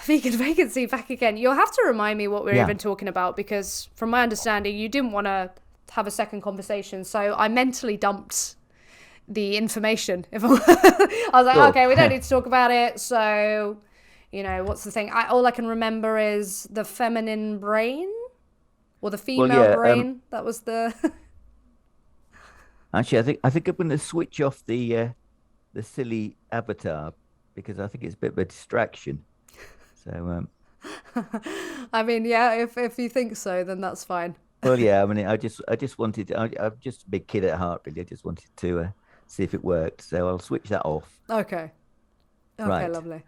Vegan Vacancy back again. You'll have to remind me what we're Yeah. even talking about because, from my understanding, you didn't want to have a second conversation. So I mentally dumped the information. If I'm I was like, Sure. okay, we don't need to talk about it. So, what's the thing? All I can remember is the feminine brain or the Well, female yeah. brain. That was the. Actually, I think I'm going to switch off the silly avatar because I think it's a bit of a distraction. So, I mean, yeah, if you think so, then that's fine. well, yeah. I mean, I just wanted. I'm just a big kid at heart, really. I just wanted to see if it worked. So I'll switch that off. Okay. Okay, Right. lovely.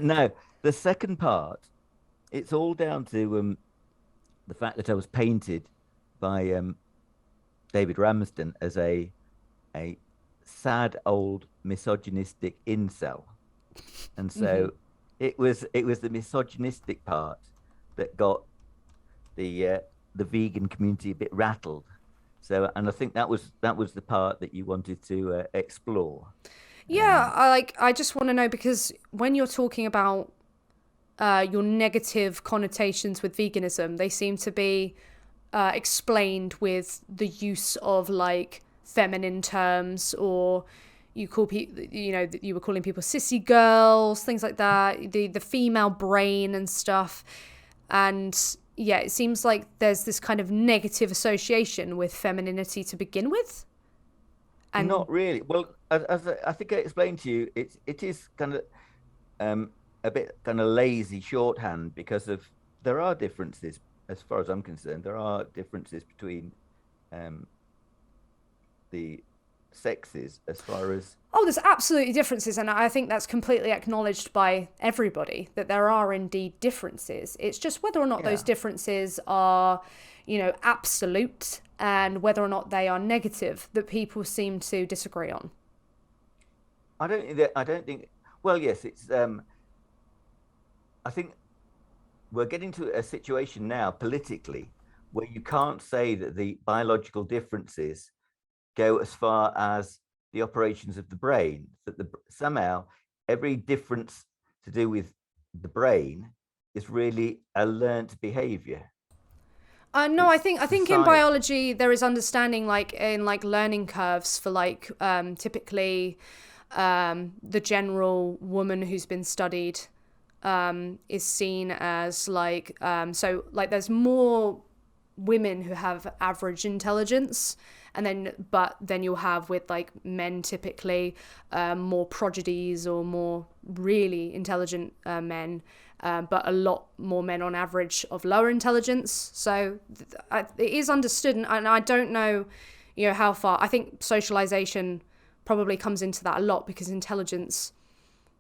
Now, the second part, it's all down to the fact that I was painted by David Ramsden as a sad old misogynistic incel. And Hmm. so it was the misogynistic part that got the uh, the vegan community a bit rattled. So, and I think that was the part that you wanted to explore. Yeah, Um, I just want to know because when you're talking about your negative connotations with veganism, they seem to be explained with the use of like feminine terms or you call people you were calling people sissy girls, things like that, the female brain and stuff. And yeah, it seems like there's this kind of negative association with femininity to begin with. And Not really. Well, as I think I explained to you, it is kind of a bit kind of lazy shorthand because of there are differences as far as I'm concerned. There are differences between um, the sexes as far as oh, there's absolutely differences, and I think that's completely acknowledged by everybody that there are indeed differences. It's just whether or not those yeah. differences are, absolute and whether or not they are negative that people seem to disagree on. I don't think. Well, yes, it's. I think we're getting to a situation now politically where you can't say that the biological differences go as far as the operations of the brain. That somehow every difference to do with the brain is really a learnt behavior. No, I It's think in society. biology there is understanding like in like learning curves for like typically the general woman who's been studied is seen as like so like there's more women who have average intelligence and then you'll have with like men typically more prodigies or more really intelligent men but a lot more men on average of lower intelligence. So it is understood, and I don't know, how far. I think socialization probably comes into that a lot because intelligence,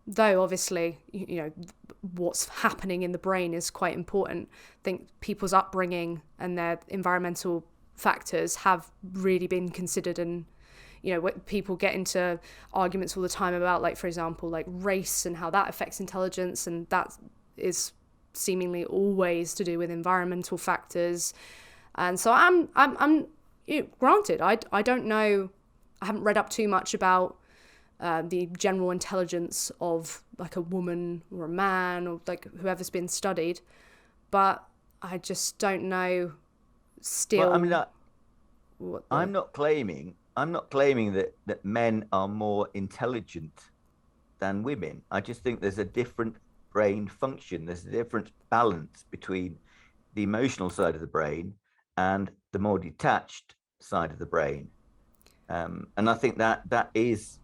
though obviously what's happening in the brain is quite important. I think people's upbringing and their environmental factors have really been considered, and people get into arguments all the time about, like, for example, like race and how that affects intelligence, and that is seemingly always to do with environmental factors. And so I'm granted, I don't know, I haven't read up too much about the general intelligence of like a woman or a man or like whoever's been studied, but I just don't know Well, I mean, still what the. I'm not claiming that men are more intelligent than women. I just think there's a different brain function. There's a different balance between the emotional side of the brain and the more detached side of the brain. And I think that is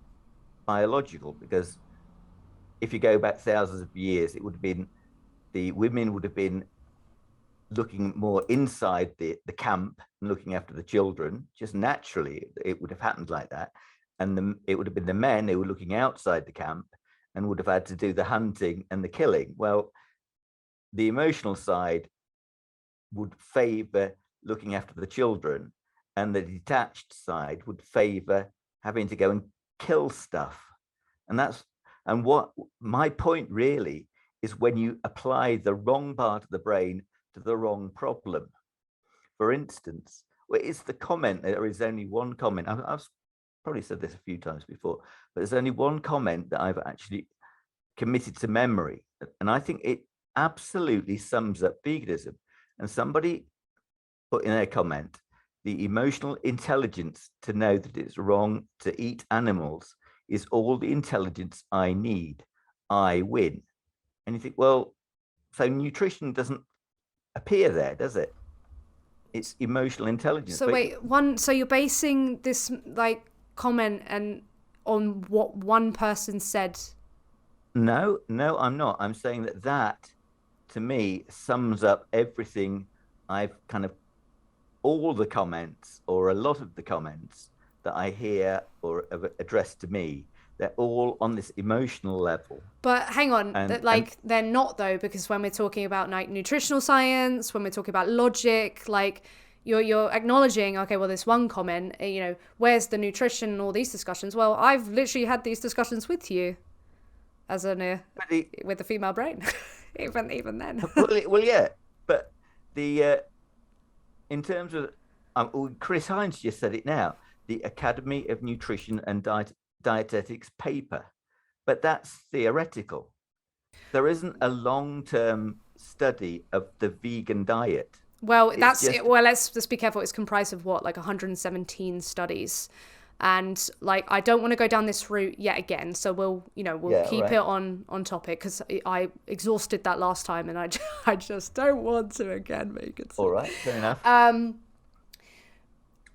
biological because if you go back thousands of years, it would have been the women would have been looking more inside the camp and looking after the children. Just naturally, it would have happened like that. And it would have been the men who were looking outside the camp and would have had to do the hunting and the killing. Well, the emotional side would favor looking after the children, and the detached side would favor having to go and kill stuff. And that's and what my point really is when you apply the wrong part of the brain to the wrong problem. For instance, well, it's the comment. There is only one comment. I've probably said this a few times before, but there's only one comment that I've actually committed to memory. And I think it absolutely sums up veganism. And somebody put in a comment, the emotional intelligence to know that it's wrong to eat animals is all the intelligence I need. I win. And you think, well, so nutrition doesn't appear there, does it? It's emotional intelligence. So But wait, so you're basing this like comment and on what one person said. no, no, I'm not. I'm saying that that to me sums up everything I've kind of all the comments or a lot of the comments that I hear or addressed to me. They're all on this emotional level. But hang on, And like they're not though, because when we're talking about like nutritional science, when we're talking about logic, like you're acknowledging, okay, well, this one comment, where's the nutrition and all these discussions? Well, I've literally had these discussions with you, as with the female brain, even then. well, yeah, but the in terms of Chris Hines just said it now, the Academy of Nutrition and Dietetics paper, but that's theoretical. There isn't a long-term study of the vegan diet. Well, that's it. Well, let's be careful. It's comprised of what, like 117 studies, and like I don't want to go down this route yet again. So we'll keep it on topic because I exhausted that last time, and I just don't want to again, Vacancy. All right, fair enough.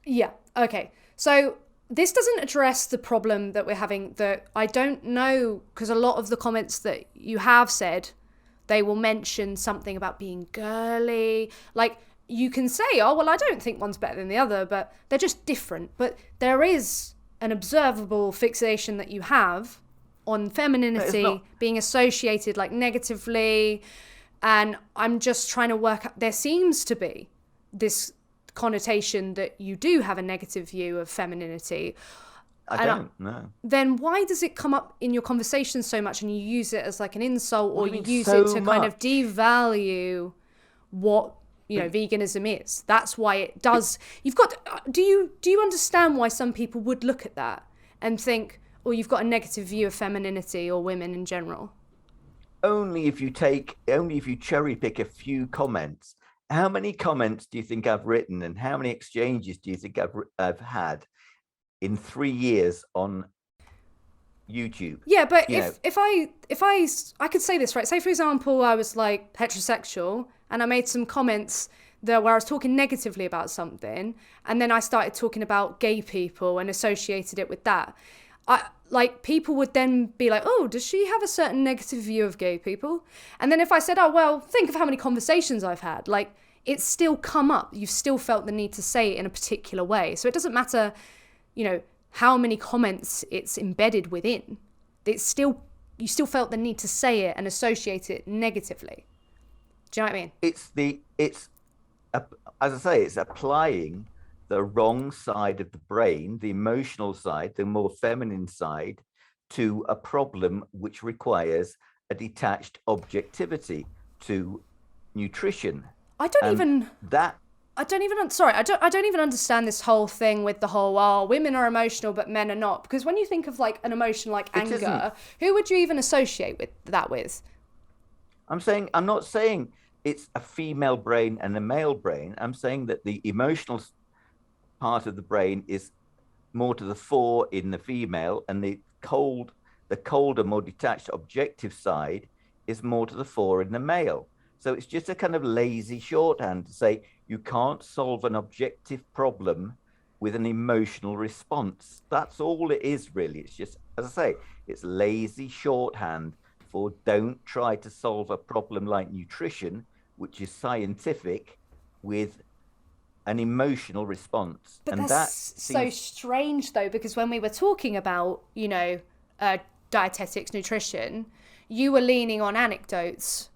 Yeah. Okay. So this doesn't address the problem that we're having. That I don't know, because a lot of the comments that you have said, they will mention something about being girly. Like, you can say, oh, well, I don't think one's better than the other, but they're just different. But there is an observable fixation that you have on femininity being associated like negatively. And I'm just trying to work out, there seems to be this connotation that you do have a negative view of femininity. I don't know. Then why does it come up in your conversation so much and you use it as like an insult, or you use so it to kind of devalue what veganism is? That's why it does. You've got. Do you understand why some people would look at that and think, oh, you've got a negative view of femininity or women in general? Only if you cherry pick a few comments. How many comments do you think I've written, and how many exchanges do you think I've had in 3 years on YouTube? Yeah, but if I could say this, right? Say for example, I was like heterosexual and I made some comments there where I was talking negatively about something, and then I started talking about gay people and associated it with that. People would then be like, oh, does she have a certain negative view of gay people? And then if I said, oh, well, think of how many conversations I've had, like, it's still come up. You've still felt the need to say it in a particular way. So it doesn't matter, how many comments it's embedded within. You still felt the need to say it and associate it negatively. Do you know what I mean? As I say, it's applying the wrong side of the brain, the emotional side, the more feminine side, to a problem which requires a detached objectivity to nutrition. I don't even understand this whole thing with the whole, women are emotional but men are not. Because when you think of like an emotion like anger, who would you even associate that with? I'm not saying it's a female brain and a male brain. I'm saying that the emotional part of the brain is more to the fore in the female, and the colder, more detached objective side is more to the fore in the male. So it's just a kind of lazy shorthand to say you can't solve an objective problem with an emotional response. That's all it is, really. It's just, as I say, it's lazy shorthand for don't try to solve a problem like nutrition, which is scientific, with an emotional response. But that's so strange, though, because when we were talking about, dietetics, nutrition, you were leaning on anecdotes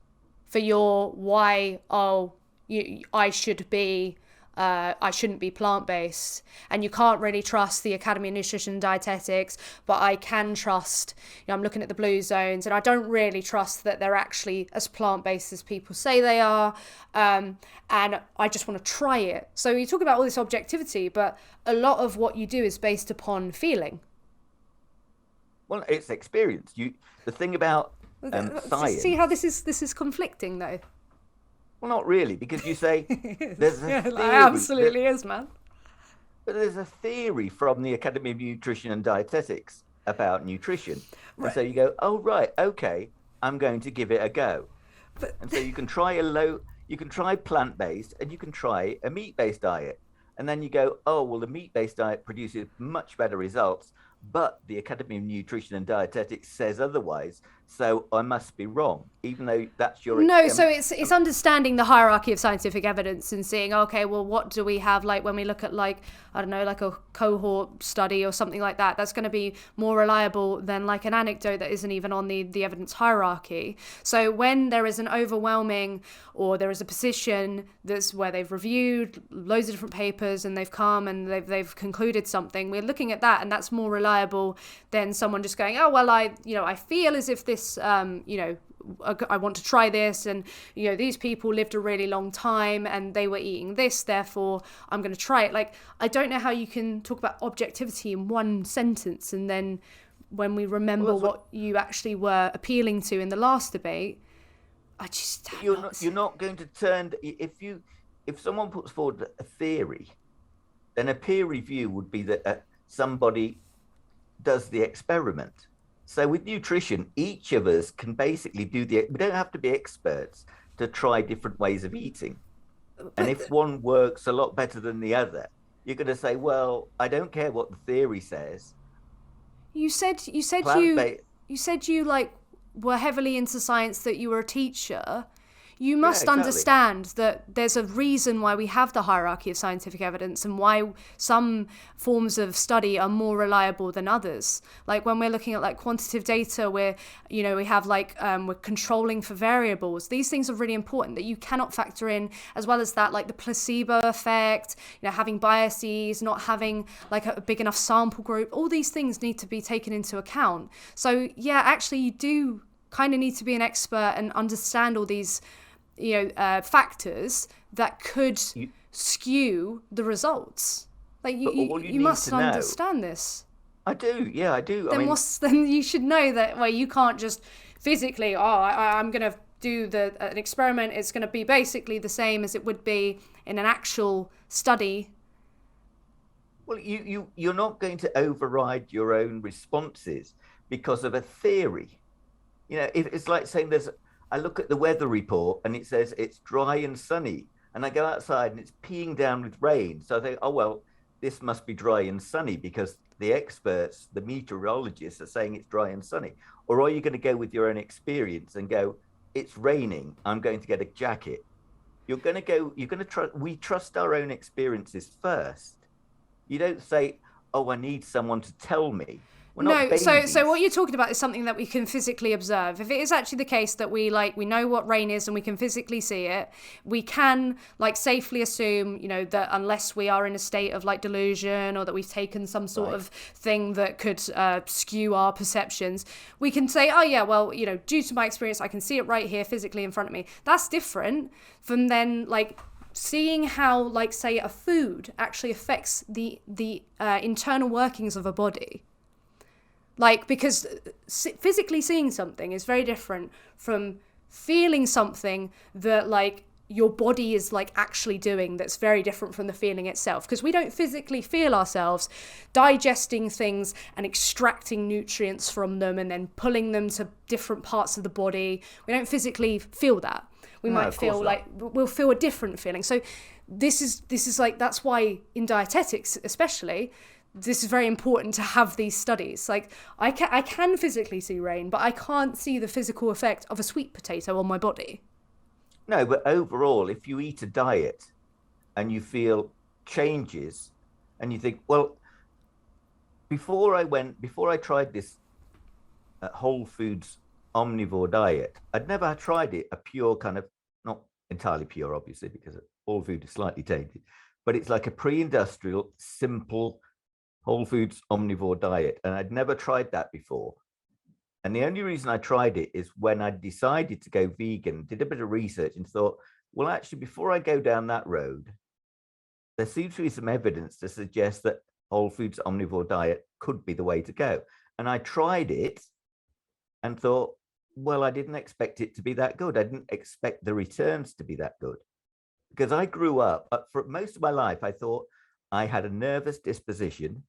for your why, I shouldn't be plant-based, and you can't really trust the Academy of Nutrition and Dietetics, but I can trust, I'm looking at the blue zones, and I don't really trust that they're actually as plant-based as people say they are, and I just want to try it. So you talk about all this objectivity, but a lot of what you do is based upon feeling. Well, it's experience. The thing about See how science. this is conflicting though. Well, not really, because you say there's a Yeah, it theory that, absolutely is, man. but there's a theory from the Academy of Nutrition and Dietetics about nutrition. And so you Right. go, oh, right, okay, I'm going to give it a go. But And so you can try plant based and you can try a meat based diet. And then you go, oh, well, the meat based diet produces much better results, but the Academy of Nutrition and Dietetics says otherwise. So I must be wrong, even though that's your no, so experiment. it's understanding the hierarchy of scientific evidence and seeing, okay, well, what do we have, like when we look at, like, I don't know, like a cohort study or something like that, that's going to be more reliable than like an anecdote that isn't even on the evidence hierarchy. So when there is an overwhelming, or there is a position that's where they've reviewed loads of different papers and they've come and they've concluded something, we're looking at that, and that's more reliable than someone just going, oh, well, I feel as if this I want to try this, and these people lived a really long time and they were eating this, therefore I'm going to try it. Like, I don't know how you can talk about objectivity in one sentence, and then when we remember Well, what you actually were appealing to in the last debate, I just you're not going to turn if someone puts forward a theory, then a peer review would be that somebody does the experiment. So with nutrition, each of us can basically we don't have to be experts to try different ways of eating. And but if one works a lot better than the other, you're going to say, well, I don't care what the theory says. you said Plant based, you said you like were heavily into science, that you were a teacher. You yeah, must exactly. understand that there's a reason why we have the hierarchy of scientific evidence, and why some forms of study are more reliable than others. Like when we're looking at like quantitative data, where we have like we're controlling for variables. These things are really important that you cannot factor in, as well as that, like the placebo effect, having biases, not having like a big enough sample group. All these things need to be taken into account. So yeah, actually, you do kind of need to be an expert and understand all these factors that could You, skew the results. Like but all you you need must to know, understand this. I do, yeah, I do. I Then mean, then you should know that, well, you can't just physically, I'm gonna do an experiment. It's gonna be basically the same as it would be in an actual study. well, you're not going to override your own responses because of a theory. If it's like saying I look at the weather report and it says it's dry and sunny, and I go outside and it's peeing down with rain. So I think, oh, well, this must be dry and sunny because the experts, the meteorologists, are saying it's dry and sunny. Or are you going to go with your own experience and go, it's raining, I'm going to get a jacket? You're going to trust, we trust our own experiences first. You don't say, oh, I need someone to tell me. We're not No, so what babies. you're talking about is something that we can physically observe. If it is actually the case that we know what rain is and we can physically see it, we can like safely assume, that unless we are in a state of like delusion, or that we've taken some sort Right. of thing that could skew our perceptions, we can say, oh yeah, well, due to my experience, I can see it right here physically in front of me. That's different from then like seeing how, like, say, a food actually affects the internal workings of a body. Like, because physically seeing something is very different from feeling something that, like, your body is, like, actually doing, that's very different from the feeling itself. Because we don't physically feel ourselves digesting things and extracting nutrients from them and then pulling them to different parts of the body. We don't physically feel that. We No, might of course feel not. like we'll feel a different feeling. So this is like, that's why in dietetics especially, this is very important to have these studies. Like, I can physically see rain, but I can't see the physical effect of a sweet potato on my body. No, but overall, if you eat a diet and you feel changes and you think, well, before I tried this whole foods omnivore diet, I'd never tried it a pure kind of, not entirely pure, obviously, because all food is slightly tainted, but it's like a pre-industrial, simple whole foods omnivore diet. And I'd never tried that before. And the only reason I tried it is when I decided to go vegan, did a bit of research and thought, well, actually, before I go down that road, there seems to be some evidence to suggest that whole foods omnivore diet could be the way to go. And I tried it and thought, well, I didn't expect it to be that good. I didn't expect the returns to be that good because I grew up for most of my life. I thought I had a nervous disposition,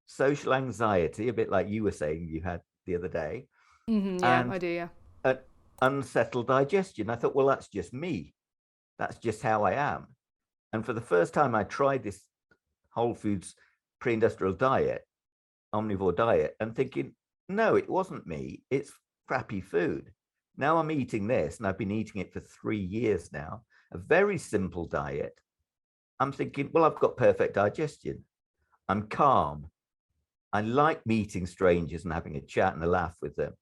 social anxiety, a bit like you were saying you had the other day, Yeah, I and do. Yeah. an unsettled digestion. I thought, well, that's just me. That's just how I am. And for the first time, I tried this Whole Foods pre-industrial diet, omnivore diet, and thinking, no, it wasn't me. It's crappy food. Now I'm eating this, and I've been eating it for 3 years now. A very simple diet. I'm thinking, well, I've got perfect digestion. I'm calm. I like meeting strangers and having a chat and a laugh with them.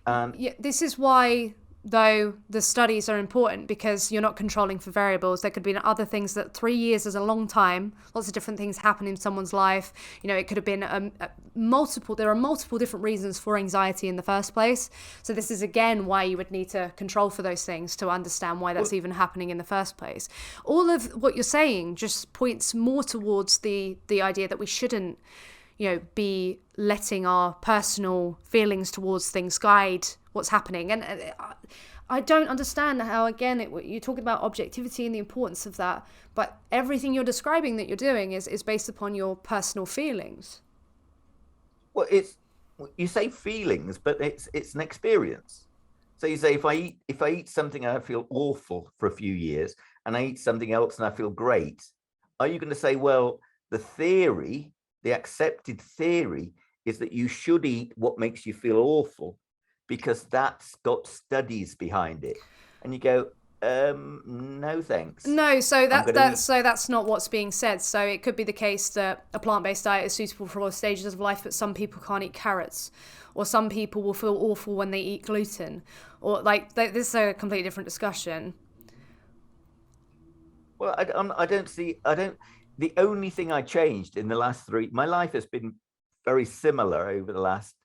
And Yeah, this is why, though, the studies are important, because you're not controlling for variables. There could be other things. That 3 years is a long time. Lots of different things happen in someone's life. It could have been multiple. There are multiple different reasons for anxiety in the first place. So this is again why you would need to control for those things to understand why that's well, even happening in the first place. All of what you're saying just points more towards the idea that we shouldn't be letting our personal feelings towards things guide what's happening. And I don't understand how, again, you're talking about objectivity and the importance of that, but everything you're describing that you're doing is based upon your personal feelings. well, it's you say feelings, but it's an experience. So you say if I eat something and I feel awful for a few years, and I eat something else and I feel great, are you going to say, well, the theory, the accepted theory, is that you should eat what makes you feel awful because that's got studies behind it? And you go, no, thanks. No, so I'm going to eat. that's not what's being said. So it could be the case that a plant-based diet is suitable for all stages of life, but some people can't eat carrots, or some people will feel awful when they eat gluten, or this is a completely different discussion. Well, I don't see. I don't. The only thing I changed in the last my life has been very similar over the last,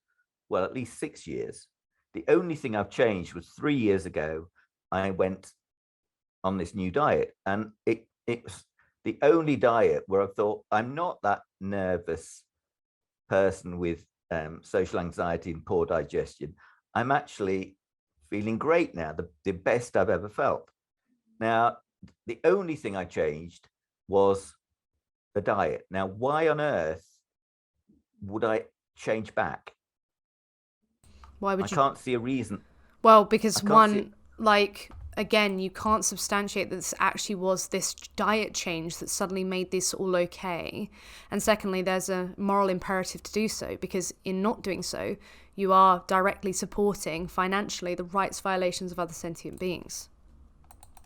well, at least 6 years. The only thing I've changed was 3 years ago. I went on this new diet, and it was the only diet where I thought I'm not that nervous person with social anxiety and poor digestion. I'm actually feeling great now, the best I've ever felt. Now, the only thing I changed was the diet. Now, why on earth would I change back? Why I would you? can't see a reason. Well, I because can't see. one, again, you can't substantiate that this actually was this diet change that suddenly made this all okay. And secondly, there's a moral imperative to do so, because in not doing so, you are directly supporting financially the rights violations of other sentient beings.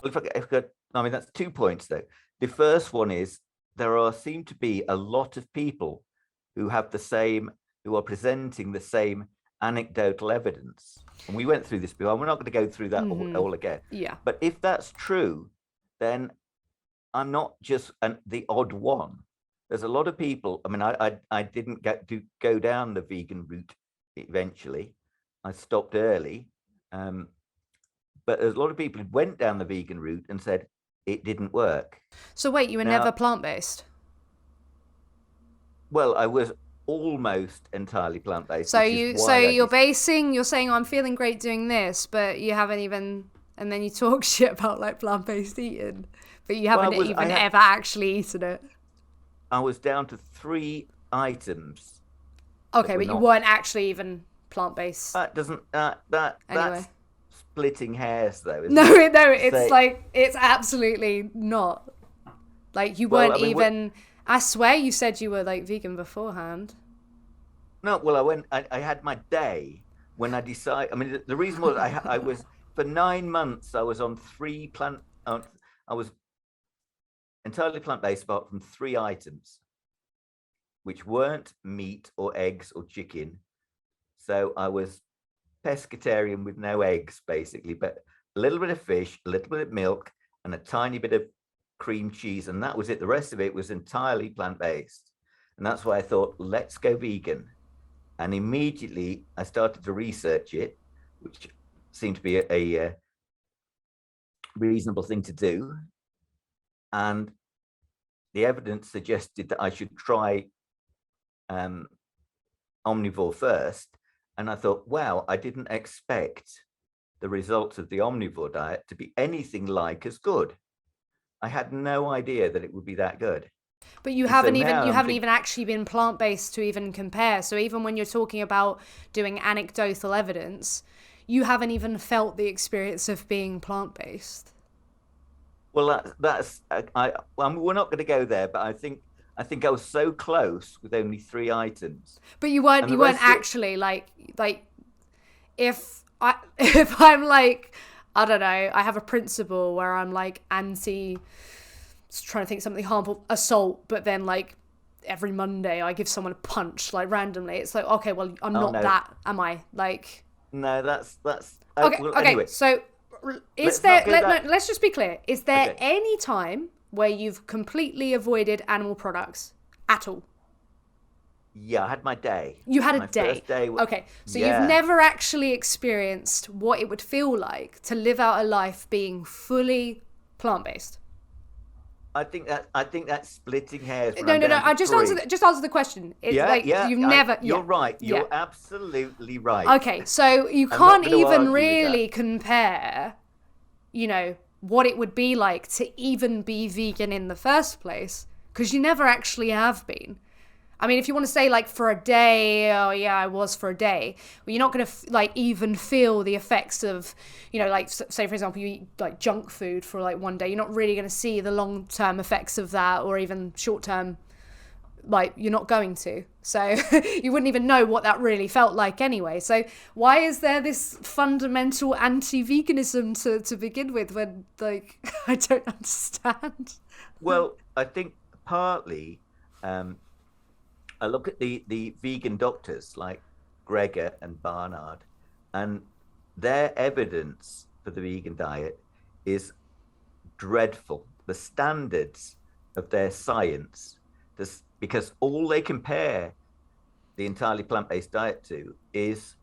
Well, I mean, that's 2 points though. The first one is seem to be a lot of people who have who are presenting the same anecdotal evidence. And we went through this before. We're not going to go through that all again. Yeah. But if that's true, then I'm not just the odd one. There's a lot of people. I mean, I didn't go down the vegan route eventually. I stopped early. But there's a lot of people who went down the vegan route and said it didn't work. So wait, you were never Now, plant-based? well, I was almost entirely plant-based, So which is you, so why I you're just, basing, you're saying I'm feeling great doing this, but you haven't even, and then you talk shit about plant-based eating, but you well, haven't even ever actually eaten it. I was down to 3 items that Okay, were but you not. weren't actually even plant-based That doesn't anyway. that's splitting hairs, though, No, isn't it? no, To it's say, it's absolutely not. You well, weren't I mean, even. I swear you said you were vegan beforehand. no, well, I had my day when I decided. I mean, the reason was I was for 9 months. I was on I was entirely plant-based apart from 3 items, which weren't meat or eggs or chicken. So I was pescatarian with no eggs, basically, but a little bit of fish, a little bit of milk, and a tiny bit of cream cheese. And that was it. The rest of it was entirely plant-based. And that's why I thought, let's go vegan. And immediately I started to research it, which seemed to be a reasonable thing to do. And the evidence suggested that I should try omnivore first. And I thought, wow, I didn't expect the results of the omnivore diet to be anything like as good. I had no idea that it would be that good. But And so you now I'm haven't thinking, even actually been plant-based to even compare. So even when you're talking about doing anecdotal evidence, you haven't even felt the experience of being plant-based. well, we're not going to go there, but I think I was so close with only three items, But you and the weren't rest of it. actually like if I if I'm like, I don't know, I have a principle where I'm like anti, trying to think of something harmful, assault, but then like every Monday I give someone a punch like randomly. It's like, okay, well, I'm Oh not no, that, am I? Like, no, that's okay, well. okay. Anyway, So is let's not there go that. no, let's just be clear. Is there Okay, any time where you've completely avoided animal products at all? yeah, I had my day. You had a My day. first day. Okay, so you've Yeah, never actually experienced what it would feel like to live out a life being fully plant-based. I think that's splitting hairs when No, I'm no, no. down to three. Just answer the question. It's Yeah, like yeah, you've never, you're yeah, right. yeah. You're absolutely right. Okay, so you I'm not can't going to even argue with that. really compare, what it would be like to even be vegan in the first place, because you never actually have been. I mean, if you want to say like for a day, oh yeah, I was for a day, well, you're not going to like even feel the effects of, like say for example, you eat like junk food for like one day, you're not really going to see the long term effects of that, or even short term, like you're not going to. So you wouldn't even know what that really felt like anyway. So why is there this fundamental anti-veganism to begin with when like I don't understand? Well, I think partly um, I look at the vegan doctors like Gregor and Barnard, and their evidence for the vegan diet is dreadful. The standards of their science, this, because all they compare the entirely plant-based diet to is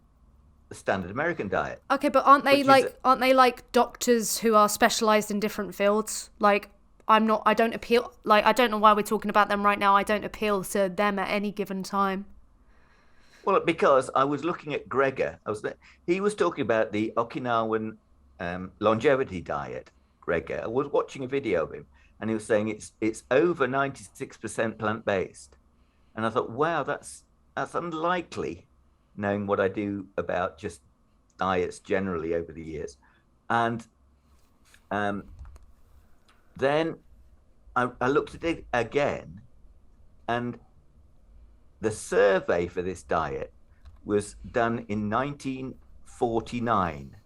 the standard American diet, Okay, but which is aren't they like doctors who are specialized in different fields? Like I don't appeal, like I don't know why we're talking about them right now. I don't appeal to them at any given time. well, because I was looking at Gregor. He was talking about the Okinawan longevity diet. Gregor, I was watching a video of him, and he was saying it's over 96% plant based, and I thought, wow, that's unlikely, knowing what I do about just diets generally over the years, and um, then I looked at it again, and the survey for this diet was done in 1949.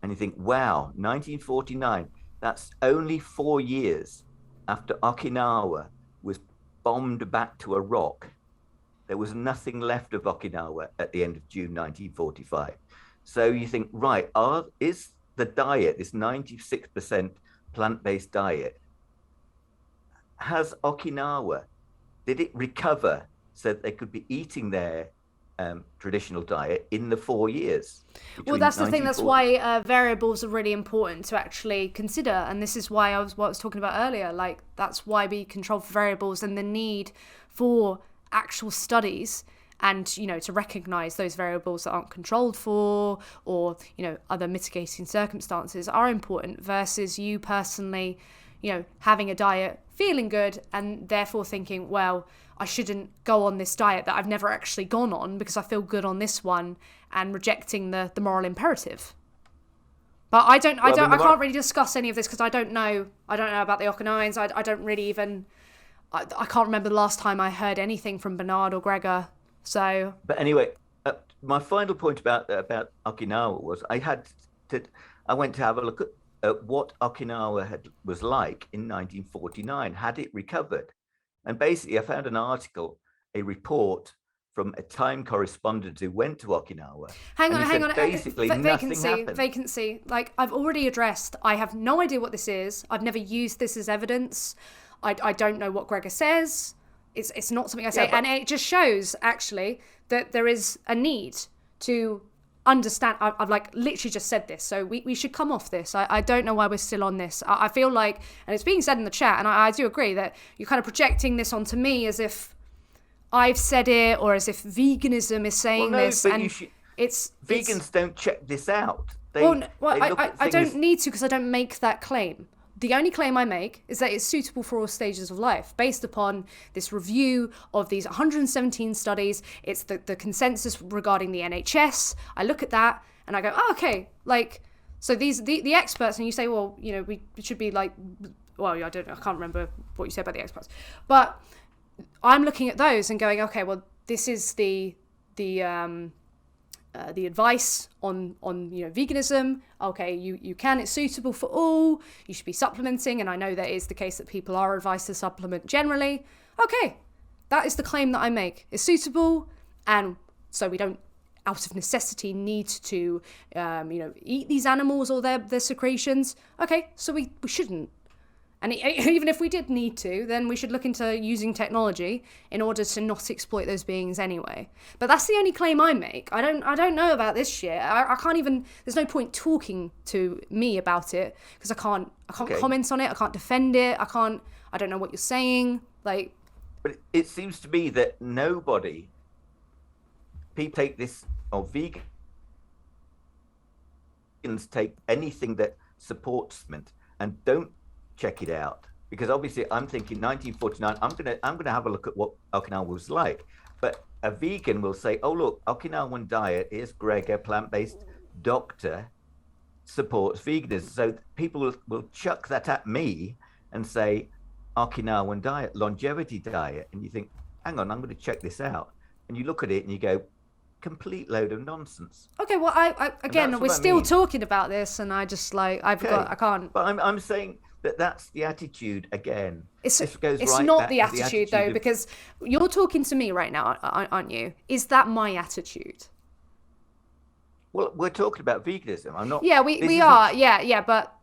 And you think, wow, 1949, that's only 4 years after Okinawa was bombed back to a rock. There was nothing left of Okinawa at the end of June 1945. So you think, right, is the diet, this 96% plant based diet, has Okinawa, did it recover so that they could be eating their traditional diet in the 4 years Well, between that's the thing. That's 1940? why variables are really important to actually consider, and this is why what I was talking about earlier. Like that's why we control for variables and the need for actual studies, and to recognize those variables that aren't controlled for, or other mitigating circumstances are important versus you personally, having a diet, feeling good, and therefore thinking, well, I shouldn't go on this diet that I've never actually gone on because I feel good on this one, and rejecting the moral imperative. But Well, I mean, I can't really discuss any of this because I don't know. I don't know about the Okinawans. I don't really even. I can't remember the last time I heard anything from Bernard or Gregor. So but anyway, my final point about Okinawa was to I went to have a look at what Okinawa was like in 1949. Had it recovered? And basically, I found an article, a report from a Time correspondent who went to Okinawa, and he hang said on. basically nothing happened. Vacancy. Like I've already addressed. I have no idea what this is. I've never used this as evidence. I don't know what Gregor says. It's not something I say, Yeah, and but it just shows actually that there is a need to understand. I've like literally just said this, so we should come off this. I don't know why we're still on this. I feel like, and it's being said in the chat, and I do agree that you're kind of projecting this onto me as if I've said it, or as if veganism is well, saying no, this, but and It's Vegans don't check this out. well, They look at I things. don't need to because I don't make that claim. The only claim I make is that it's suitable for all stages of life based upon this review of these 117 studies. It's the consensus regarding the NHS. I look at that and I go, oh, okay, like, so these, the experts, and you say, well, you know, we should be like, well, I can't remember what you said about the experts, but I'm looking at those and going, okay, well, this is the advice on veganism. Okay, you can, it's suitable for all, you should be supplementing, and I know that is the case that people are advised to supplement generally. Okay, that is the claim that I make. It's suitable, and so we don't out of necessity need to eat these animals or their secretions. Okay, so we shouldn't. And even if we did need to, then we should look into using technology in order to not exploit those beings anyway. But that's the only claim I make. I don't know about this shit. I can't even. There's no point talking to me about it because I can't comment on it. I can't defend it. I don't know what you're saying. Like, But it seems to me that people take this, or vegans take anything that supports mint and don't check it out, because obviously I'm thinking 1949, I'm gonna have a look at what Okinawa was like, but a vegan will say, oh look, Okinawan diet, here's Greg, a plant-based doctor, supports veganism. So people will chuck that at me and say Okinawan diet, longevity diet, and you think, hang on, I'm going to check this out, and you look at it and you go, complete load of nonsense. Okay, well, I again, we're still talking about this, and I just like I can't. But I'm saying that's the attitude again. It's not the attitude though, because you're talking to me right now, aren't you? Is that my attitude? Well, we're talking about veganism. I'm not. Yeah, we are. Yeah, but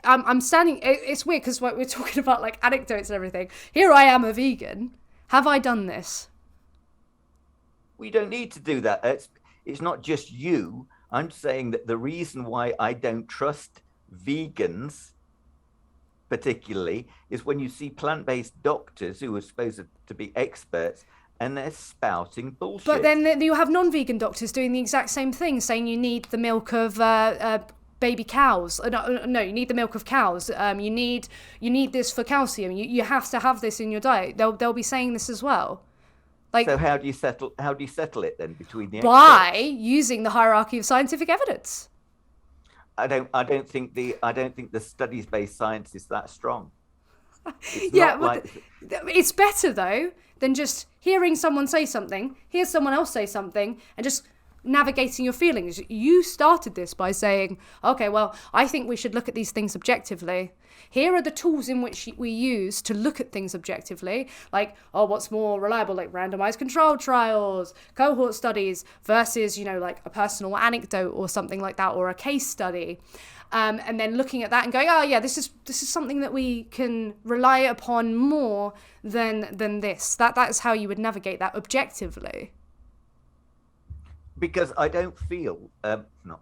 I'm standing. It's weird because we're talking about like anecdotes and everything. Here I am, a vegan. Have I done this? We don't need to do that. It's not just you. I'm saying that the reason why I don't trust vegans particularly is when you see plant-based doctors who are supposed to be experts and they're spouting bullshit. But then you have non-vegan doctors doing the exact same thing, saying you need the milk of baby cows. No, you need the milk of cows. You need this for calcium. You have to have this in your diet. They'll be saying this as well. Like, so how do you settle it then between the by experts? Using the hierarchy of scientific evidence. I don't think the studies-based science is that strong. It's better though than just hearing someone say something, hear someone else say something, and just navigating your feelings. You started this by saying, okay, well, I think we should look at these things objectively. Here are the tools in which we use to look at things objectively, like, oh, what's more reliable, like randomized controlled trials, cohort studies versus, like a personal anecdote or something like that, or a case study. And then looking at that and going, oh yeah, this is something that we can rely upon more than this. That is how you would navigate that objectively. Because I don't feel not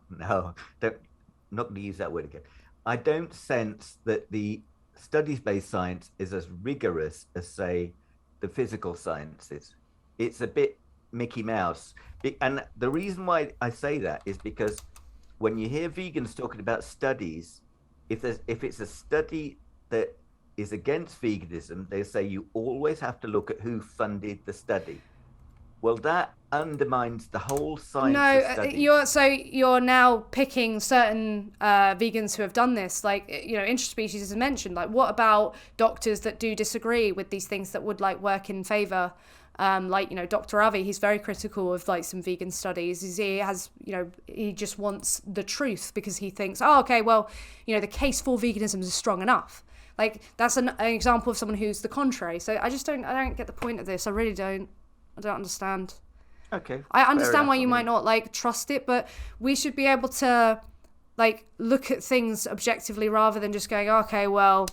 going to use that word again. I don't sense that the studies-based science is as rigorous as, say, the physical sciences. It's a bit Mickey Mouse. And the reason why I say that is because when you hear vegans talking about studies, if it's a study that is against veganism, they say you always have to look at who funded the study. Well, that undermines the whole science of studies. You're now picking certain vegans who have done this, like, interspecies is mentioned. Like, what about doctors that do disagree with these things that would like work in favor? Dr. Avi, he's very critical of like some vegan studies. He just wants the truth because he thinks, oh, okay, well, the case for veganism is strong enough. Like, that's an example of someone who's the contrary. So I don't get the point of this. I really don't. I don't understand. Okay. I understand why you might not like trust it, but we should be able to like look at things objectively rather than just going, okay, well,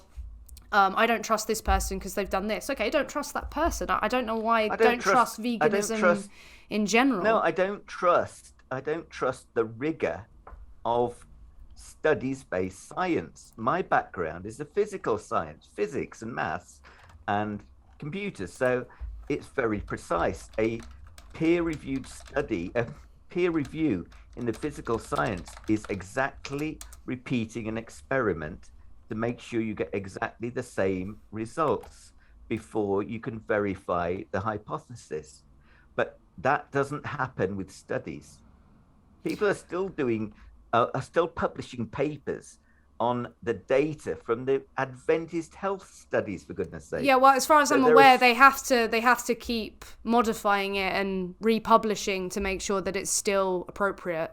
I don't trust this person because they've done this. Okay, don't trust that person. I don't know why I don't trust veganism in general. No, I don't trust the rigor of studies-based science. My background is the physical science, physics and maths and computers. So it's very precise. A peer-reviewed study, peer review in the physical science is exactly repeating an experiment to make sure you get exactly the same results before you can verify the hypothesis. But that doesn't happen with studies. People are still publishing papers on the data from the Adventist health studies, for goodness Yeah, sake. well, as far as So I'm there aware, is, they have to keep modifying it and republishing to make sure that it's still appropriate,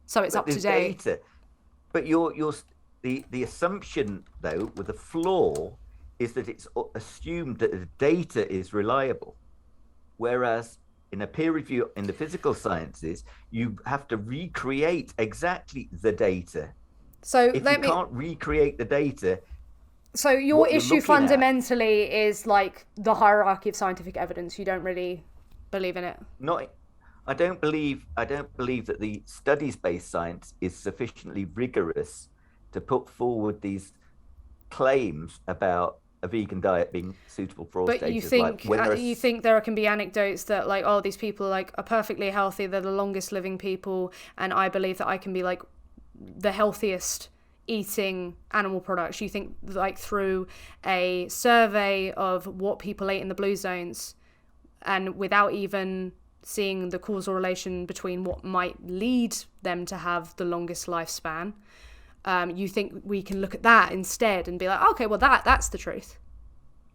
so it's but up to there's date. data. But the assumption though with the flaw is that it's assumed that the data is reliable, whereas in a peer review in the physical sciences, you have to recreate exactly the data. So If you let me. can't recreate the data, So your what you're issue looking at, fundamentally is like the hierarchy of scientific evidence. You don't really believe in it. not I don't believe that the studies-based science is sufficiently rigorous to put forward these claims about a vegan diet being suitable for all But you stages. Like think when there are, you think there can be anecdotes that like, oh, these people like are perfectly healthy, they're the longest living people, and I believe that I can be like the healthiest eating animal products. You think like through a survey of what people ate in the blue zones, and without even seeing the causal relation between what might lead them to have the longest lifespan, you think we can look at that instead and be like, okay, well that's the truth.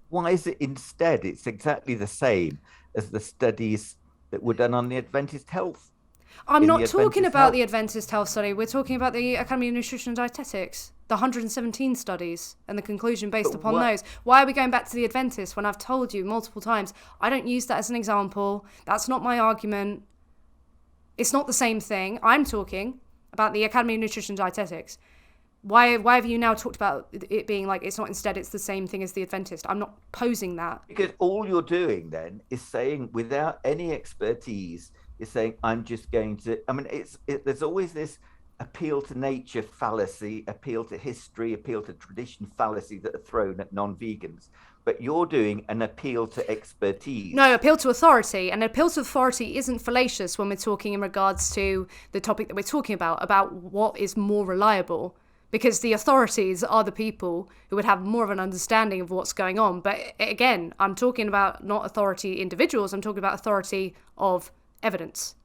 why is it instead? It's exactly the same as the studies that were done on the Adventist health I'm in the not talking Adventist about the health. Adventist Health Study. We're talking about the Academy of Nutrition and Dietetics, the 117 studies, and the conclusion based But upon what? those. Why are we going back to the Adventist when I've told you multiple times I don't use that as an example? That's not my argument. It's not the same thing. I'm talking about the Academy of Nutrition and Dietetics. Why have you now talked about it being like it's not instead, it's the same thing as the Adventist? I'm not posing that. Because all you're doing then is saying, without any expertise, is saying, I'm just going to. I mean, there's always this appeal to nature fallacy, appeal to history, appeal to tradition fallacy that are thrown at non-vegans. But you're doing an appeal to No, expertise. appeal to authority. And appeal to authority isn't fallacious when we're talking in regards to the topic that we're talking about what is more reliable. Because the authorities are the people who would have more of an understanding of what's going on. But again, I'm talking about not authority individuals, I'm talking about authority of evidence.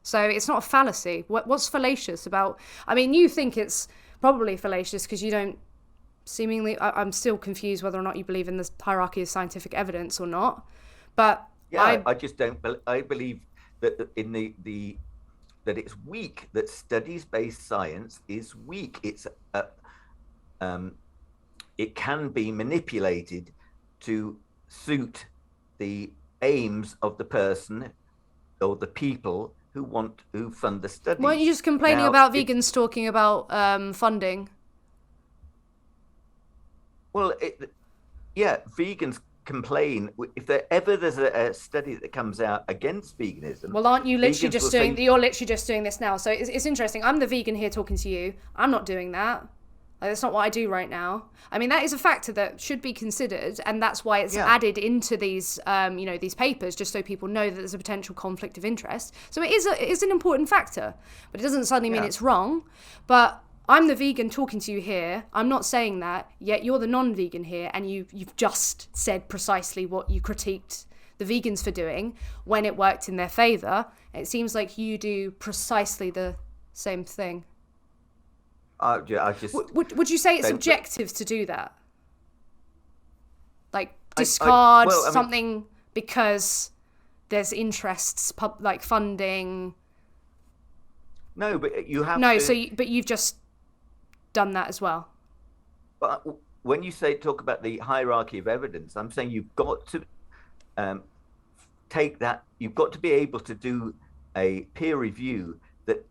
So it's not a fallacy. What's fallacious about... I mean, you think it's probably fallacious because you don't seemingly... I'm still confused whether or not you believe in the hierarchy of scientific evidence or not. But Yeah, I just don't. I believe that in the that it's weak. That studies-based science is weak. Um, it can be manipulated to suit the aims of the person or the people who fund the weren't you studies. just complaining Now, about vegans talking about funding? well, yeah, vegans complain if there's a study that comes out against veganism. Well, aren't you literally Vegans will just doing... say, You're literally just doing this now. So it's interesting. I'm the vegan here talking to you. I'm not doing that. Like, that's not what I do right now. I mean, that is a factor that should be considered, and that's why it's yeah, added into these, these papers, just so people know that there's a potential conflict of interest. So it is an important factor, but it doesn't suddenly mean yeah. it's wrong. But I'm the vegan talking to you here. I'm not saying that, yet you're the non-vegan here, and you've just said precisely what you critiqued the vegans for doing when it worked in their favour. It seems like you do precisely the same thing. I just Would you say it's don't. objective to do that? Like I discard well, I mean, something because there's interests, like funding. no, but you have No, to. but you've just done that as well. But when you say talk about the hierarchy of evidence, I'm saying you've got to um, take that. You've got to be able to do a peer review that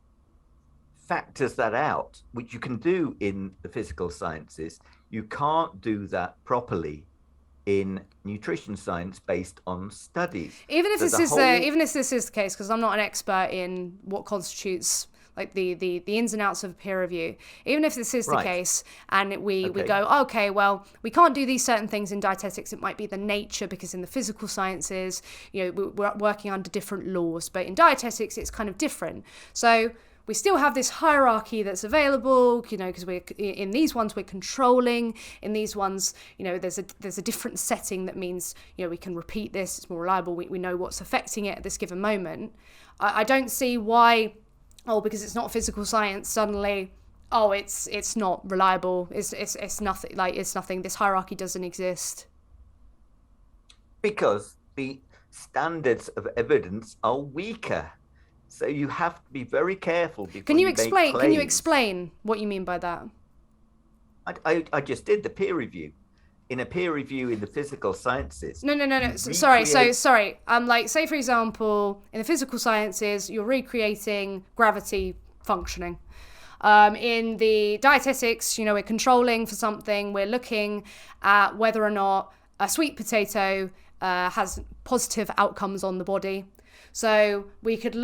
factors that out, which you can do in the physical sciences. You can't do that properly in nutrition science based on studies. Even if So this the is whole even if this is the case, because I'm not an expert in what constitutes like the ins and outs of peer review. Even if this is the Right. case, and we Okay. go, okay, well, we can't do these certain things in dietetics. It might be the nature, because in the physical sciences, we're working under different laws, but in dietetics, it's kind of different. So we still have this hierarchy that's available, because we're in these ones we're controlling. In these ones, there's a different setting that means we can repeat this. It's more reliable. We know what's affecting it at this given moment. I don't see why. Oh, because it's not physical science, suddenly, oh, it's not reliable. It's nothing. Like, it's nothing. This hierarchy doesn't exist. Because the standards of evidence are weaker. So you have to be very careful before Can you make explain? Can you claims. explain what you mean by that? I just did the peer review. In a peer review in the physical sciences. No. Sorry. Like, say for example, in the physical sciences, you're recreating gravity functioning. In the dietetics, we're controlling for something. We're looking at whether or not a sweet potato has positive outcomes on the body. So we could do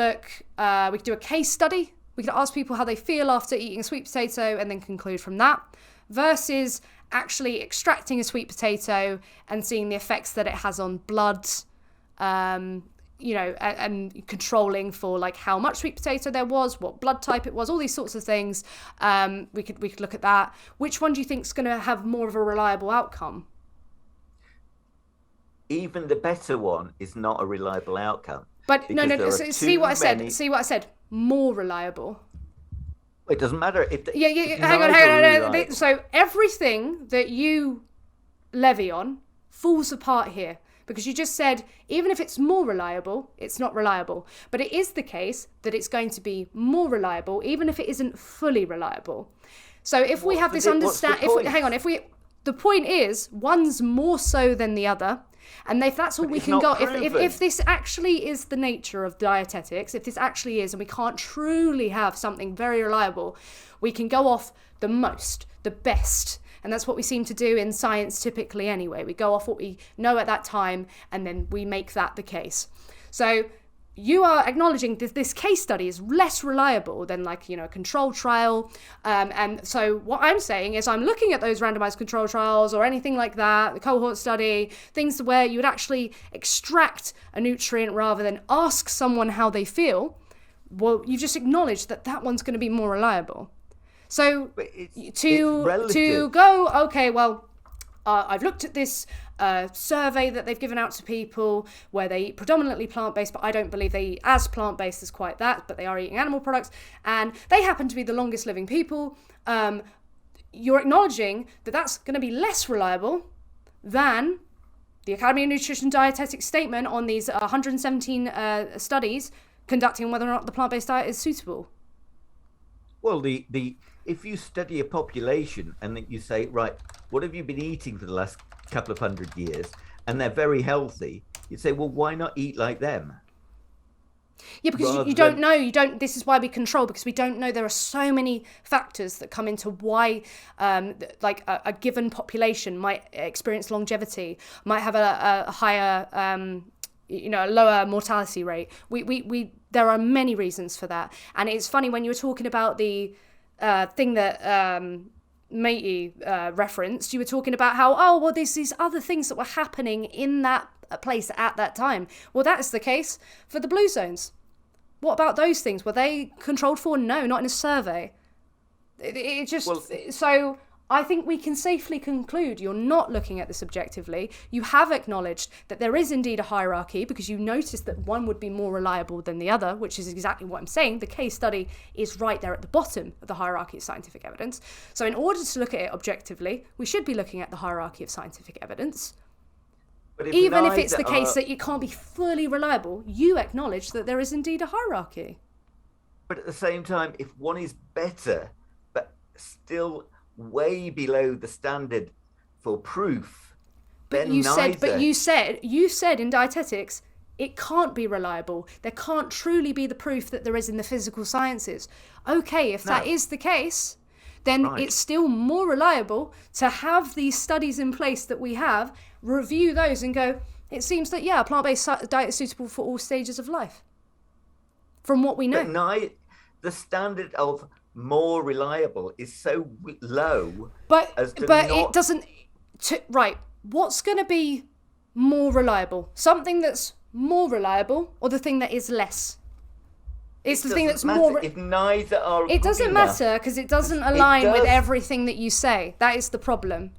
a case study. We could ask people how they feel after eating a sweet potato and then conclude from that, versus actually extracting a sweet potato and seeing the effects that it has on blood, and controlling for like how much sweet potato there was, what blood type it was, all these sorts of things. We could look at that. Which one do you think is going to have more of a reliable outcome? Even the better one is not a reliable outcome. But no. See what I said. More reliable. It doesn't matter if. Hang on. So everything that you levy on falls apart here, because you just said even if it's more reliable, it's not reliable. But it is the case that it's going to be more reliable, even if it isn't fully reliable. So if we have this understanding, the point is one's more so than the other. And if that's all we can go, if this actually is the nature of dietetics, if this actually is, and we can't truly have something very reliable, we can go off the best. And that's what we seem to do in science typically anyway. We go off what we know at that time, and then we make that the case. So you are acknowledging that this case study is less reliable than a control trial. And so what I'm saying is I'm looking at those randomized control trials or anything like that, the cohort study, things where you would actually extract a nutrient rather than ask someone how they feel. Well, you just acknowledged that one's going to be more reliable. So to go, okay, well, I've looked at this survey that they've given out to people where they eat predominantly plant-based, but I don't believe they eat as plant-based as quite that, but they are eating animal products, and they happen to be the longest living people. You're acknowledging that that's going to be less reliable than the Academy of Nutrition Dietetics statement on these 117 studies conducting whether or not the plant-based diet is suitable. Well, if you study a population and then you say, right, what have you been eating for the last couple of 100 years, and they're very healthy, you'd say, well, why not eat like them? Yeah, because you don't know. This is why we control, because we don't know. There are so many factors that come into why, a given population might experience longevity, might have a higher, a lower mortality rate. There are many reasons for that, and it's funny when you were talking about the thing that Matey referenced. You were talking about how there's these other things that were happening in that place at that time. Well, that is the case for the blue zones. What about those things? Were they controlled for? No, not in a survey. So I think we can safely conclude you're not looking at this objectively. You have acknowledged that there is indeed a hierarchy, because you noticed that one would be more reliable than the other, which is exactly what I'm saying. The case study is right there at the bottom of the hierarchy of scientific evidence. So in order to look at it objectively, we should be looking at the hierarchy of scientific evidence. Even if it's the case that it can't be fully reliable, you acknowledge that there is indeed a hierarchy. But at the same time, if one is better, but still way below the standard for proof, you said in dietetics it can't be reliable. There can't truly be the proof that there is in the physical sciences. Okay, if that is the case, then it's still more reliable to have these studies in place that we have, review those and go, it seems that, a plant-based diet is suitable for all stages of life. From what we know. the standard of more reliable is so low But as to it doesn't. Right. What's going to be more reliable? Something that's more reliable, or the thing that is less? It's the thing that's more. If neither are. It doesn't matter because it doesn't align with everything that you say. That is the problem.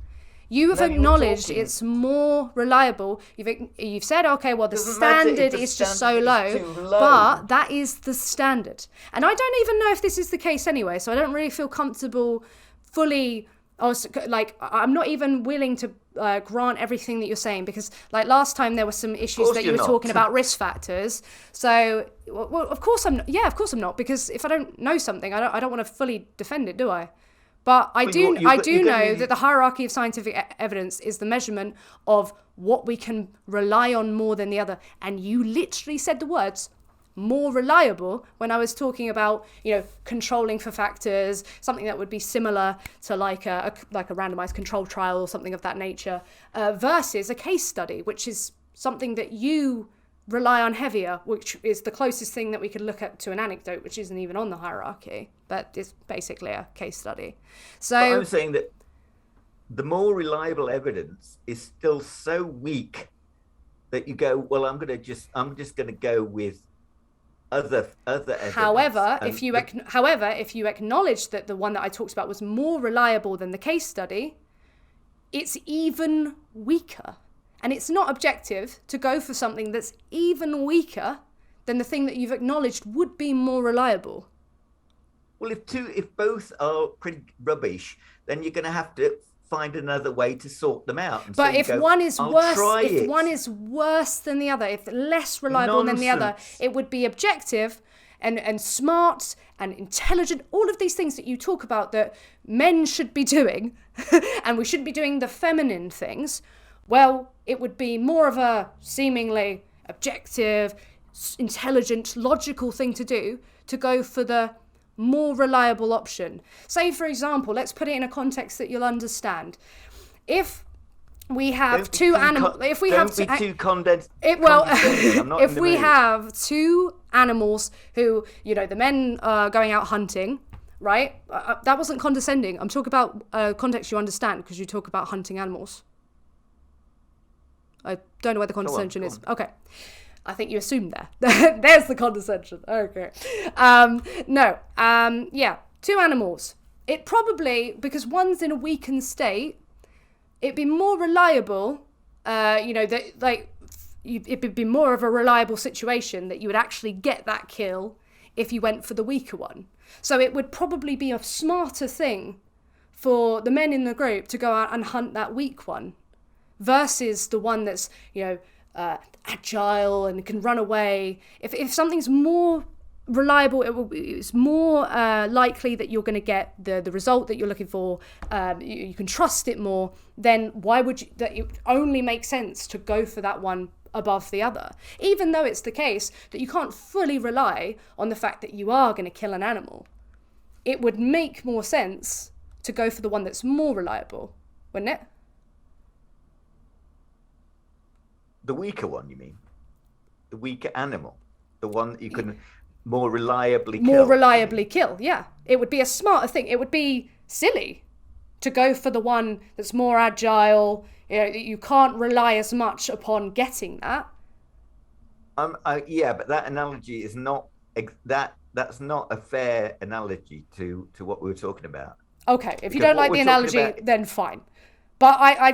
You have acknowledged it's more reliable. You've said, okay, well, the standard is just so low, but that is the standard. And I don't even know if this is the case anyway, so I don't really feel comfortable fully. Like, I'm not even willing to grant everything that you're saying, because like last time there were some issues that you were talking about risk factors. So, well, of course I'm not. Yeah, of course I'm not, because if I don't know something, I don't want to fully defend it, do I? But I do know that the hierarchy of scientific evidence is the measurement of what we can rely on more than the other. And you literally said the words more reliable when I was talking about, controlling for factors, something that would be similar to like a randomized control trial or something of that nature, versus a case study, which is something that you rely on heavier, which is the closest thing that we could look at to an anecdote, which isn't even on the hierarchy, but it's basically a case study. So but I'm saying that the more reliable evidence is still so weak that you go, well, I'm just going to go with other evidence. However, if you acknowledge that the one that I talked about was more reliable than the case study, it's even weaker. And it's not objective to go for something that's even weaker than the thing that you've acknowledged would be more reliable. Well, if both are pretty rubbish, then you're going to have to find another way to sort them out. And but so one is worse than the other, if less reliable than the other, it would be objective and smart and intelligent, all of these things that you talk about that men should be doing, and we shouldn't be doing the feminine things. Well, it would be more of a seemingly objective, intelligent, logical thing to do, to go for the more reliable option. Say, for example, let's put it in a context that you'll understand. If we have two animals, if we have two animals who, the men are going out hunting, right? That wasn't condescending. I'm talking about context you understand, because you talk about hunting animals. I don't know where the condescension is. Okay. I think you assumed there. There's the condescension. Okay. Yeah. Two animals. It probably, because one's in a weakened state, it'd be more reliable, it'd be more of a reliable situation that you would actually get that kill if you went for the weaker one. So it would probably be a smarter thing for the men in the group to go out and hunt that weak one, versus the one that's, agile and can run away. If something's more reliable, it's more likely that you're going to get the result that you're looking for. You can trust it more. Then why would you? That it only makes sense to go for that one above the other, even though it's the case that you can't fully rely on the fact that you are going to kill an animal. It would make more sense to go for the one that's more reliable, wouldn't it? The weaker one, you mean? The weaker animal? The one that you can more reliably kill? More reliably kill, yeah. It would be a smarter thing. It would be silly to go for the one that's more agile. You can't rely as much upon getting that. Yeah, but that analogy is not... That's not a fair analogy to what we were talking about. Okay, if you don't like the analogy, then fine. But I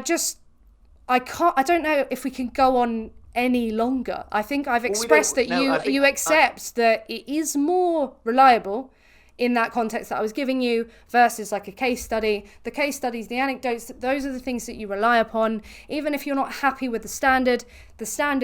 don't know if we can go on any longer. I think I've expressed that you accept that it is more reliable in that context that I was giving you, versus like a case study. The case studies, the anecdotes, those are the things that you rely upon. Even if you're not happy with the standard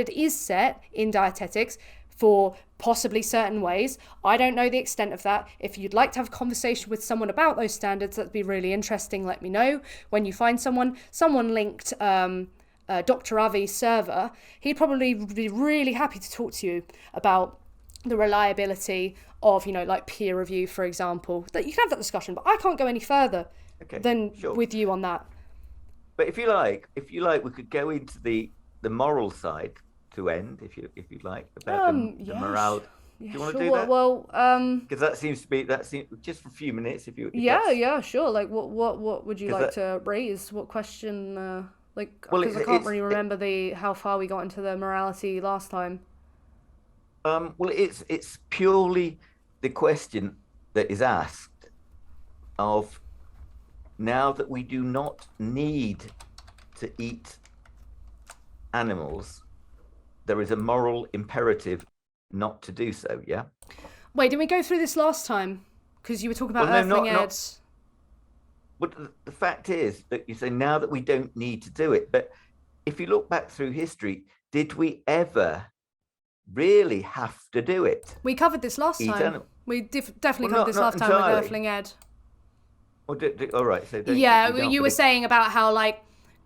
is set in dietetics for possibly certain ways. I don't know the extent of that. If you'd like to have a conversation with someone about those standards, that'd be really interesting. Let me know when you find someone. Someone linked Dr. Avi's server. He'd probably be really happy to talk to you about the reliability of, like peer review, for example. That you can have that discussion, but I can't go any further with you on that. But if you like, we could go into the moral side to end, if you'd like, about the morale. Do Yeah, you want to do sure. that? Well, Because that seems to be that seems just for a few minutes, if yeah, that's yeah, sure. Like, what would you because like that to raise? What question? Like, well, because I can't really remember the how far we got into the morality last time. it's purely the question that is asked of now that we do not need to eat animals, there is a moral imperative not to do so. Yeah. Wait, did we go through this last time? Because you were talking about Well, no, Earthling not. Ed. But the fact is that you say now that we don't need to do it, but if you look back through history, did we ever really have to do it? We covered this last Eat time. animal? We definitely Well, covered not this not last time with entirely. Earthling Ed. Or all right, so don't Yeah, we don't. you But were it, saying about how, like,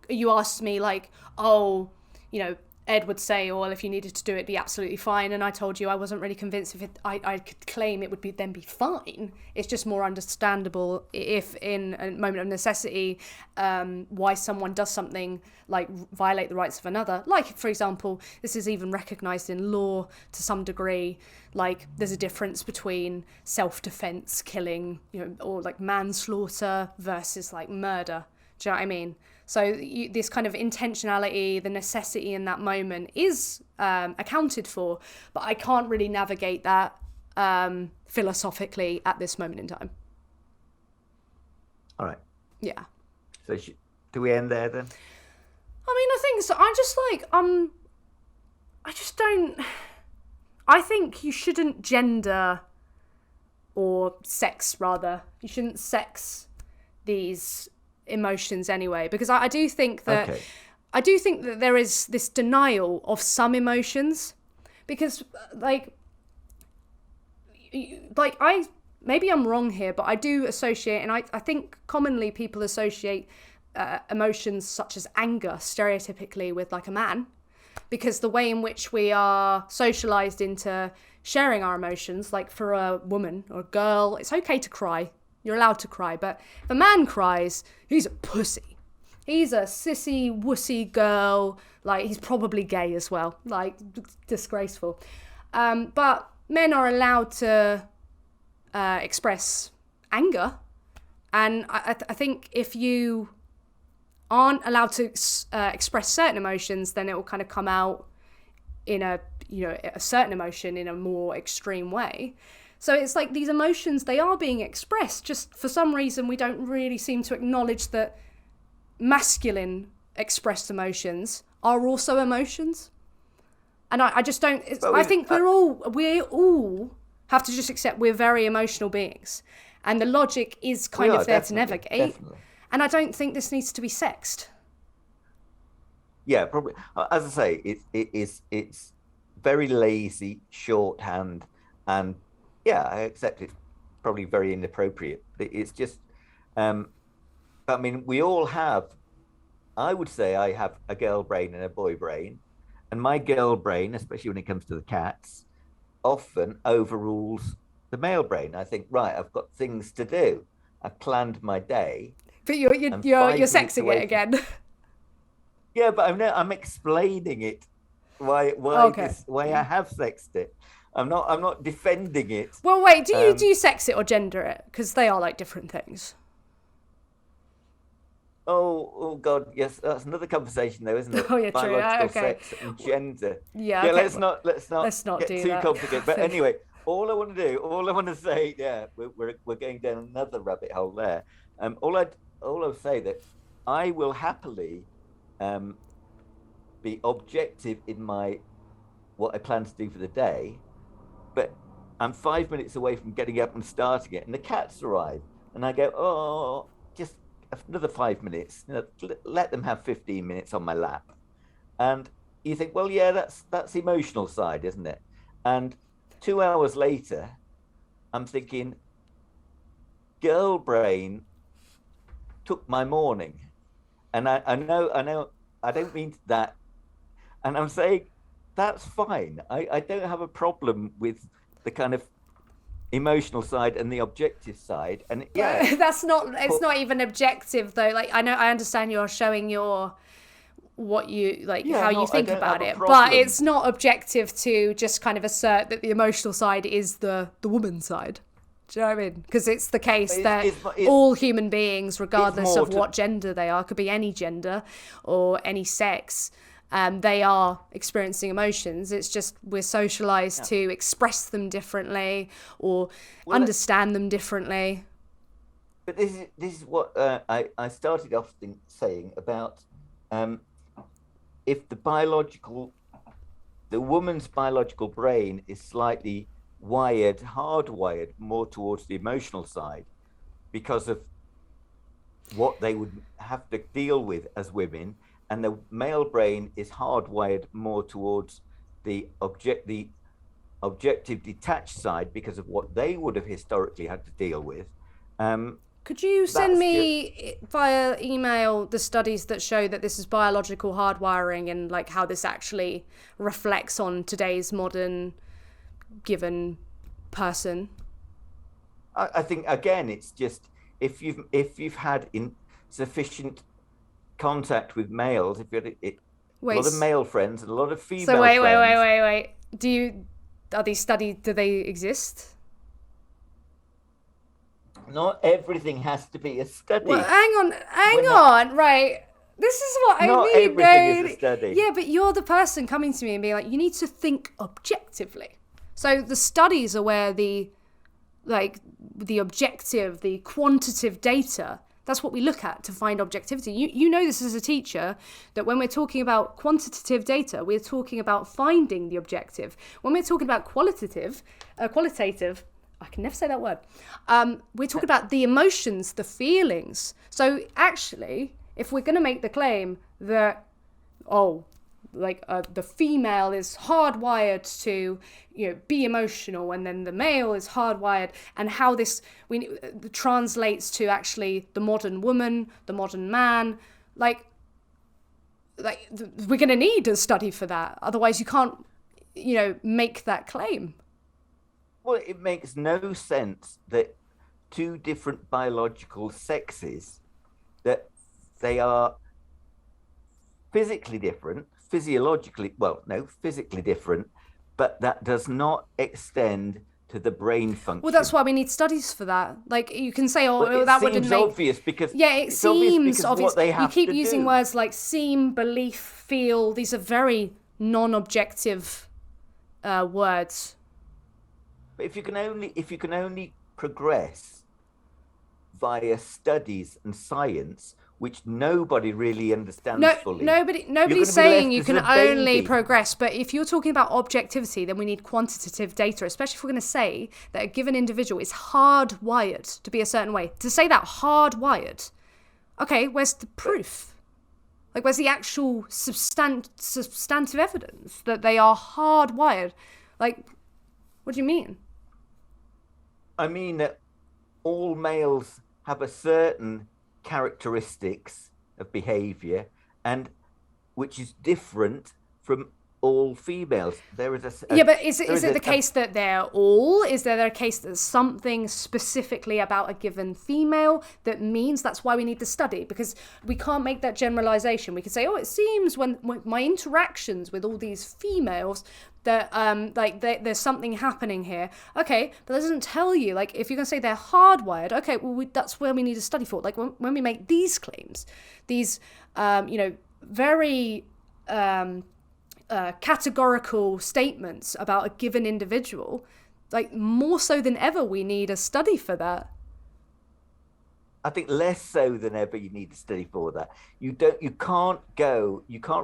you asked me, like, oh, you know, Ed would say, well, if you needed to do it, be absolutely fine. And I told you I wasn't really convinced if I could claim it would then be fine. It's just more understandable if in a moment of necessity, why someone does something like violate the rights of another. Like, for example, this is even recognised in law to some degree. Like, there's a difference between self-defense killing, or like manslaughter versus like murder. Do you know what I mean? So this kind of intentionality, the necessity in that moment is accounted for, but I can't really navigate that philosophically at this moment in time. all right. Yeah. So do we end there then? I mean, I think so. I just I just don't. I think you shouldn't gender or sex rather. You shouldn't sex these emotions anyway, because I do think that Okay. there is this denial of some emotions, because I maybe I'm wrong here, but I do associate, and I think commonly people associate emotions such as anger stereotypically with like a man, because the way in which we are socialized into sharing our emotions, like for a woman or a girl, it's okay to cry. You're allowed to cry, but if a man cries, he's a pussy. He's a sissy, wussy girl. Like, he's probably gay as well. Like, disgraceful. But men are allowed to express anger. And I think if you aren't allowed to express certain emotions, then it will kind of come out in a certain emotion in a more extreme way. So it's like these emotions, they are being expressed, just for some reason we don't really seem to acknowledge that masculine expressed emotions are also emotions. And I just don't, I think we all have to just accept we're very emotional beings. And the logic is kind of there to navigate. Definitely. And I don't think this needs to be sexed. Yeah, probably. As I say, it's very lazy shorthand, and yeah, I accept it's probably very inappropriate. It's just, I mean, we all have. I would say I have a girl brain and a boy brain, and my girl brain, especially when it comes to the cats, often overrules the male brain. I think, right, I've got things to do. I've planned my day. But you're I'm 5 minutes sexing it away from again. yeah, but I'm explaining it Okay. why I have sexed it. I'm not defending it. Well, wait, do you sex it or gender it? Because they are like different things. Oh God, yes, that's another conversation though, isn't it? Oh yeah, true. Biological Okay. sex and gender. Yeah. Yeah, Okay. let's not Do get too that. complicated. But anyway, all I want to say, yeah, we're going down another rabbit hole there. All I'll say that I will happily be objective in my what I plan to do for the day, but I'm 5 minutes away from getting up and starting it, and the cats arrive, and I go, oh, just another 5 minutes. Let them have 15 minutes on my lap, and you think, well, yeah, that's the emotional side, isn't it? And 2 hours later, I'm thinking, girl brain took my morning, and I know, I don't mean that, and I'm saying that's fine. I don't have a problem with the kind of emotional side and the objective side. And yeah, It's not even objective though. Like, I understand you're showing your what you like, Yeah, how no, you I think don't about have a it, but problem. it's not objective to just kind of assert that the emotional side is the woman's side. Do you know what I mean? Because it's the case that all human beings, regardless more of what gender they are, could be any gender or any sex, they are experiencing emotions. It's just we're socialized to express them differently or understand them differently. But this is what I started off saying about um, if the woman's biological brain is slightly hardwired more towards the emotional side because of what they would have to deal with as women, and the male brain is hardwired more towards the objective detached side because of what they would have historically had to deal with. Could you send That's just me via email the studies that show that this is biological hardwiring and like how this actually reflects on today's modern given person? I think again, it's just if you've had sufficient contact with males, if you had a lot of Wait, male friends and a lot of so female friends. wait. Are these studies, do they exist? Not everything has to be a Well, study. hang We're not. on, right. This is what I Not mean, everything is a dude. study. Yeah, but you're the person coming to me and being like, you need to think objectively. So the studies are where the objective, the quantitative data, that's what we look at to find objectivity. You know this as a teacher, that when we're talking about quantitative data, we're talking about finding the objective. When we're talking about qualitative, I can never say that word. We're talking about the emotions, the feelings. So actually, if we're going to make the claim that, the female is hardwired to, be emotional, and then the male is hardwired, and how this translates to actually the modern woman, the modern man, we're going to need a study for that. Otherwise, you can't, make that claim. Well, it makes no sense that two different biological sexes, that they are physically different, physically different, but that does not extend to the brain function. Well, that's why we need studies for that. Like, you can say, It wouldn't seems make... obvious because Yeah, it it's obvious seems because obvious. what they You have keep to using do. words like seem, belief, feel. These are very non-objective words. But if you can only progress via studies and science, which nobody really understands fully. Nobody's saying you can only progress, but if you're talking about objectivity, then we need quantitative data, especially if we're going to say that a given individual is hardwired to be a certain way. To say that hardwired, okay, where's the proof? Like, where's the actual substantive evidence that they are hardwired? Like, what do you mean? I mean that all males have a certain characteristics of behavior, and which is different from all females. There is but is it the case that they're all? Is there a case that there's something specifically about a given female that means that's why we need the study? Because we can't make that generalization. We can say, it seems when my interactions with all these females that there's something happening here. Okay, but that doesn't tell you. Like, if you're gonna say they're hardwired, okay, well that's where we need a study for. Like, when we make these claims, these very categorical statements about a given individual, like, more so than ever we need a study for that. I think less so than ever you need a study for that. You can't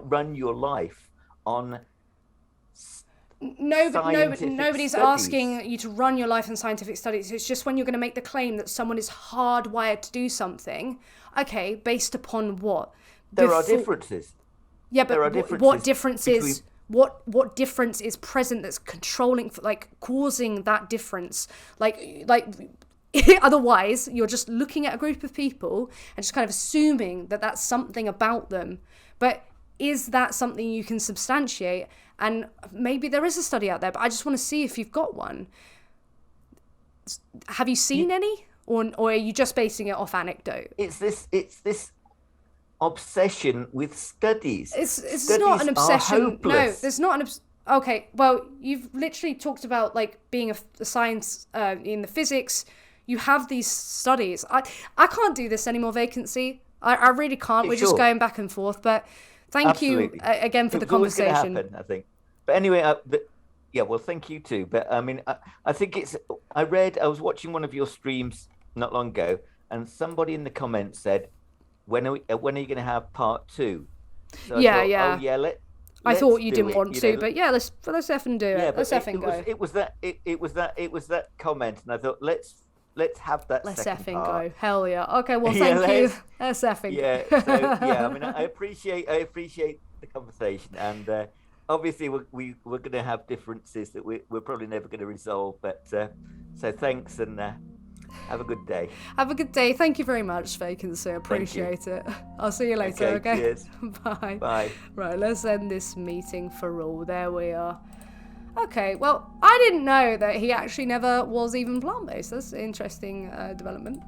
run your life on nobody's studies. asking you to run your life on scientific studies. It's just when you're going to make the claim that someone is hardwired to do something, okay, based upon what? There are differences. Yeah, but what difference is what difference is present that's controlling, like, causing that difference? Like otherwise you're just looking at a group of people and just kind of assuming that that's something about them. But is that something you can substantiate? And maybe there is a study out there, but I just want to see if you've got one. Have you seen any, or are you just basing it off anecdote? It's this obsession with studies. It's not Studies an are obsession. No, hopeless. there's not an okay. Well, you've literally talked about like being a science in the physics. You have these studies. I can't do this anymore. Vacancy. I really can't. We're just Sure, going back and forth. But thank you absolutely. again for It the was always going to conversation. happen, I think. But anyway, yeah, well, thank you too. But I mean, I think it's. I was watching one of your streams not long ago, and somebody in the comments said, when are you going to have part two?" So I Yeah, thought, oh yeah. yeah, I let's thought you do didn't it. want to, but yeah, let's effing do Yeah, it. but Let's effing go. it was that comment, and I thought let's have that Let's second effing part. go. Hell yeah. Okay, well, Yeah, thank you. Let's effing. yeah. So yeah, I mean, I appreciate the conversation, and obviously we're going to have differences that we're probably never going to resolve. But so thanks, and have a good day. Have a good day. Thank you very much, Vacancy. Thank you. Appreciate it. I'll see you later, Okay, okay? cheers. Bye. Bye. Right, let's end this meeting for all. There we are. Okay, well, I didn't know that he actually never was even plant-based. That's an interesting development.